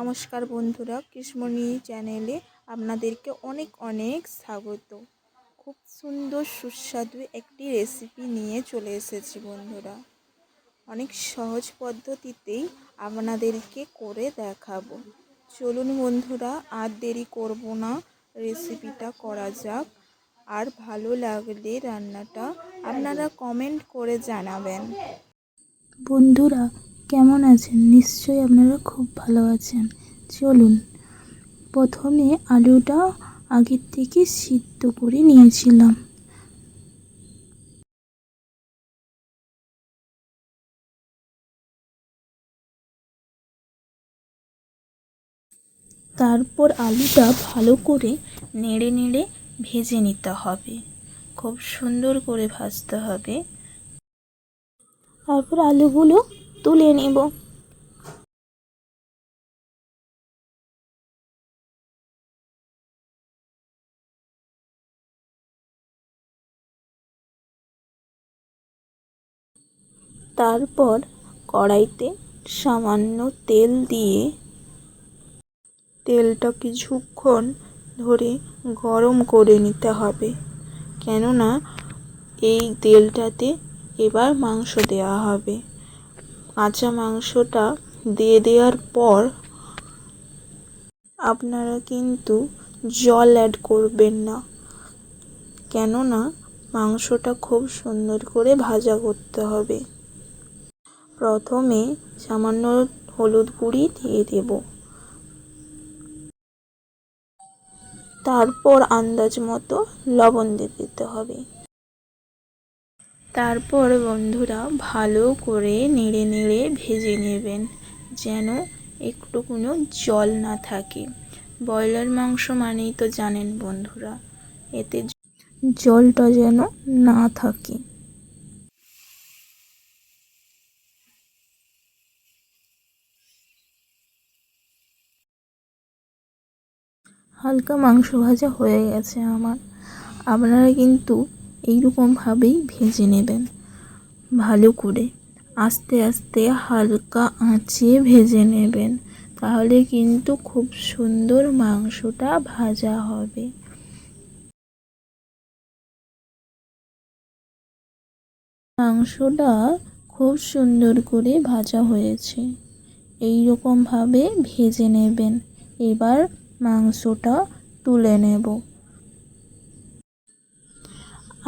নমস্কার বন্ধুরা, কৃষ্ণমণি চ্যানেলে আপনাদেরকে অনেক অনেক স্বাগত। খুব সুন্দর সুস্বাদু একটি রেসিপি নিয়ে চলে এসেছি বন্ধুরা। অনেক সহজ পদ্ধতিতেই আপনাদেরকে করে দেখাবো। চলুন বন্ধুরা, আর দেরি করব না, রেসিপিটা করা যাক। আর ভালো লাগলে রান্নাটা আপনারা কমেন্ট করে জানাবেন। বন্ধুরা কেমন আছেন? নিশ্চয়ই আপনারা খুব ভালো আছেন। চলুন, প্রথমে আলুটা আগের থেকে সিদ্ধ করে নিয়েছিলাম। তারপর আলুটা ভালো করে নেড়ে নেড়ে ভেজে নিতে হবে, খুব সুন্দর করে ভাজতে হবে। তারপর আলুগুলো তুলে নেব। তারপর কড়াইতে সামান্য তেল দিয়ে তেলটা কিছুক্ষণ ধরে গরম করে নিতে হবে, কেননা এই তেলটাতে এবার মাংস দেওয়া হবে। কাঁচা মাংসটা দিয়ে দেওয়ার পর আপনারা কিন্তু জল অ্যাড করবেন না, কেননা মাংসটা খুব সুন্দর করে ভাজা করতে হবে। প্রথমে সামান্য হলুদ গুঁড়ি দিয়ে দেব, তারপর আন্দাজ মতো লবণ দিয়ে দিতে হবে। তারপর বন্ধুরা ভালো করে নেড়ে নেড়ে ভেজে নেবেন, যেন একটুকুনো জল না থাকে। ব্রয়লার মাংস মানেই তো জানেন বন্ধুরা, এতে জলটা যেন না থাকে। হালকা মাংস ভাজা হয়ে গেছে আমার। আপনারা কিন্তু এইরকমভাবেই ভেজে নেবেন, ভালো করে আস্তে আস্তে হালকা আঁচে ভেজে নেবেন, তাহলে কিন্তু খুব সুন্দর মাংসটা ভাজা হবে। মাংসটা খুব সুন্দর করে ভাজা হয়েছে, এই রকমভাবে ভেজে নেবেন। এবার মাংসটা তুলে নেব।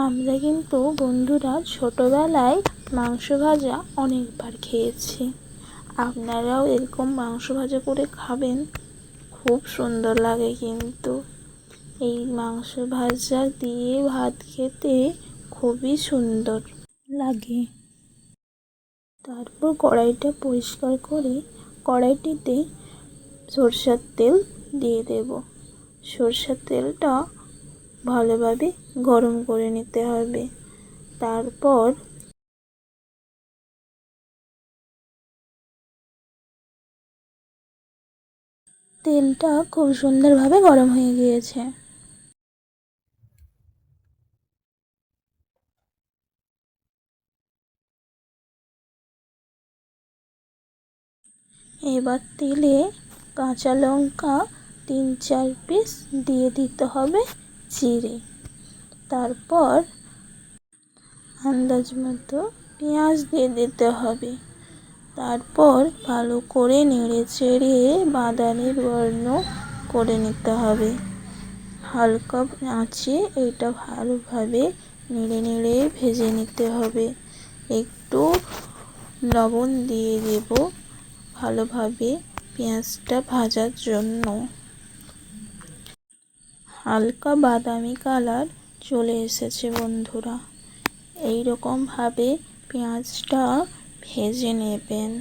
আমরা কিন্তু বন্ধুরা ছোটবেলায় মাংস ভাজা অনেকবার খেয়েছি। আপনারাও এরকম মাংস ভাজা করে খাবেন, খুব সুন্দর লাগে কিন্তু। এই মাংস ভাজা দিয়ে ভাত খেতে খুবই সুন্দর লাগে। তারপর কড়াইটা পরিষ্কার করে কড়াইটিতে সরষের তেল দিয়ে দেব। সরষের তেলটা ভালোভাবে গরম করে নিতে হবে। তারপর তেলটা খুব সুন্দরভাবে গরম হয়ে গিয়েছে। এবার তেলে কাঁচা লঙ্কা 3-4 পিস দিয়ে দিতে হবে, জিরে। তারপর আন্দাজ মতো পেঁয়াজ দিয়ে দিতে হবে। তারপর ভালো করে নেড়ে চেড়ে বাদামি বর্ণ করে নিতে হবে। হালকা আঁচে এটা ভালোভাবে নেড়ে নেড়ে ভেজে নিতে হবে। একটু লবণ দিয়ে দেব ভালোভাবে পেঁয়াজটা ভাজার জন্য। হালকা বাদামি কালার চলে এসেছে বন্ধুরা, এই রকমভাবে পেঁয়াজটা ভেজে নেবেন।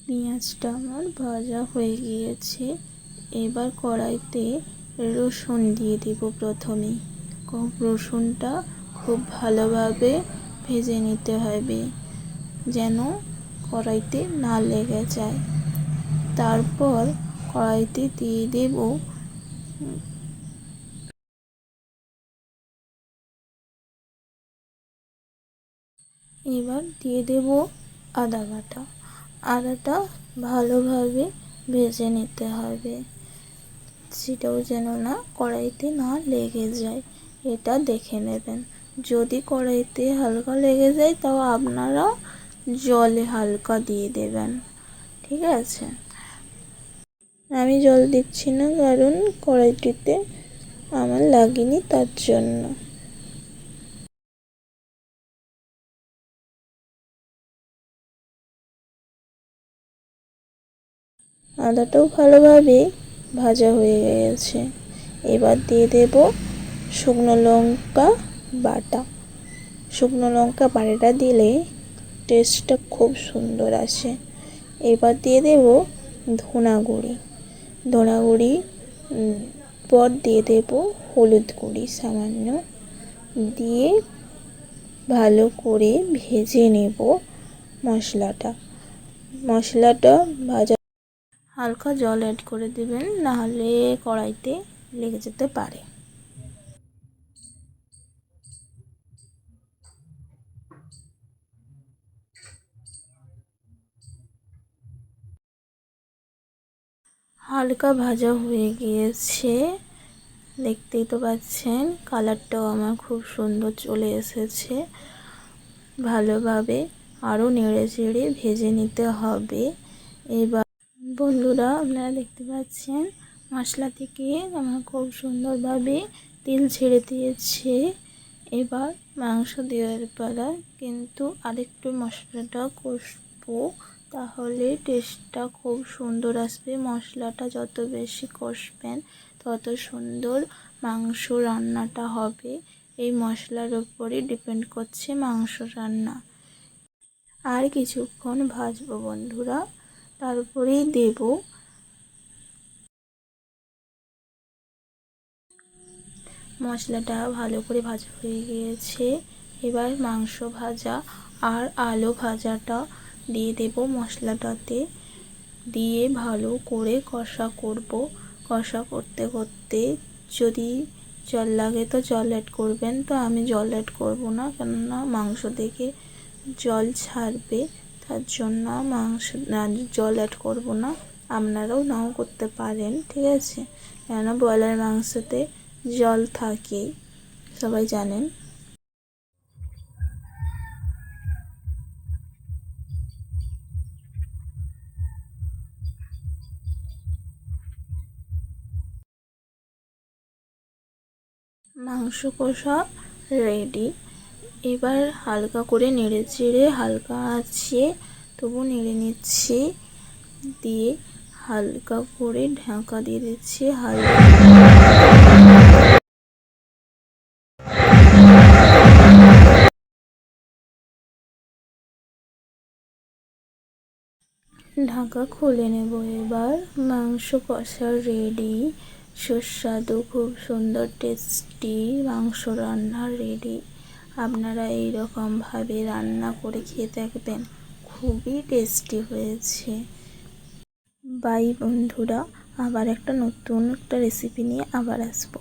পেঁয়াজটা আমার ভাজা হয়ে গিয়েছে। এবার কড়াইতে রসুন দিয়ে দিব প্রথমেই। রসুনটা খুব ভালোভাবে ভেজে নিতে হবে, যেন কড়াইতে না লেগে যায়। তারপর কড়াইতে দিয়ে দেব এবার দিয়ে দেব আদা বাটা। আদাটা ভালোভাবে ভেজে নিতে হবে, সেটাও যেন না কড়াইতে না লেগে যায়, এটা দেখে নেবেন। যদি কড়াইতে হালকা লেগে যায় তাও আপনারা জলে হালকা দিয়ে দেবেন, ঠিক আছে। আমি জল দিচ্ছি না, কারণ কড়াইটিতে আমার লাগেনি, তার জন্য। আদাটাও ভালোভাবে ভাজা হয়ে গেছে। এবার দিয়ে দেব শুকনো লঙ্কা বাটা। শুকনো লঙ্কা বাটাটা দিলে টেস্টটা খুব সুন্দর আসে। এবার দিয়ে দেব ধনা গুঁড়ি। ধনা গুঁড়ি পর দিয়ে দেব হলুদ গুঁড়ি সামান্য, দিয়ে ভালো করে ভেজে নেব মশলাটা। মশলাটা ভাজা হালকা জল অ্যাড করে দেবেন, নাহলে কড়াইতে লেগে যেতে পারে। হালকা ভাজা হয়ে গিয়েছে, দেখতেই তো পাচ্ছেন, কালারটাও আমার খুব সুন্দর চলে এসেছে। ভালোভাবে আরও নেড়ে চেড়ে ভেজে নিতে হবে। এবার বন্ধুরা, আপনারা দেখতে পাচ্ছেন মশলা থেকে আমার খুব সুন্দরভাবে তেল ছেড়ে দিয়েছে। এবার মাংস দেওয়ার পালা, কিন্তু আরেকটু মশলাটা কষবো, তাহলে টেস্টটা খুব সুন্দর আসবে। মশলাটা যত বেশি কষবেন তত সুন্দর মাংস রান্নাটা হবে। এই মশলার উপরই ডিপেন্ড করছে মাংস রান্না। আর কিছুক্ষণ ভাজবো বন্ধুরা, তারপরেই দেব মশলাটা ভালো করে ভাজা হয়ে গিয়েছে। এবার মাংস ভাজা আর আলু ভাজাটা দিয়ে দেব মশলাটাতে, দিয়ে ভালো করে কষা করব। কষা করতে করতে যদি জল লাগে তো জল অ্যাড করবেন, তো আমি জল অ্যাড করব না, কেননা মাংস থেকে জল ছাড়বে, তার জন্য জল অ্যাড করব না। আপনারাও নাও করতে পারেন, ঠিক আছে, কেননা ব্রয়লার মাংসতে জল থাকে, সবাই জানেন। মাংস কষা রেডি। এবার হালকা করে নেড়ে চেড়ে, হালকা আছে তবু নেড়ে নিচ্ছি, দিয়ে হালকা করে ঢাকা দিয়ে দিচ্ছি। ঢাকা খুলে নেব। এবার মাংস কষা রেডি, সুস্বাদু খুব সুন্দর টেস্টি মাংস রান্না রেডি। আপনারা এইরকমভাবে রান্না করে খেয়ে দেখবেন, খুবই টেস্টি হয়েছে। বাই বন্ধুরা, আবার একটা নতুন রেসিপি নিয়ে আবার আসবো।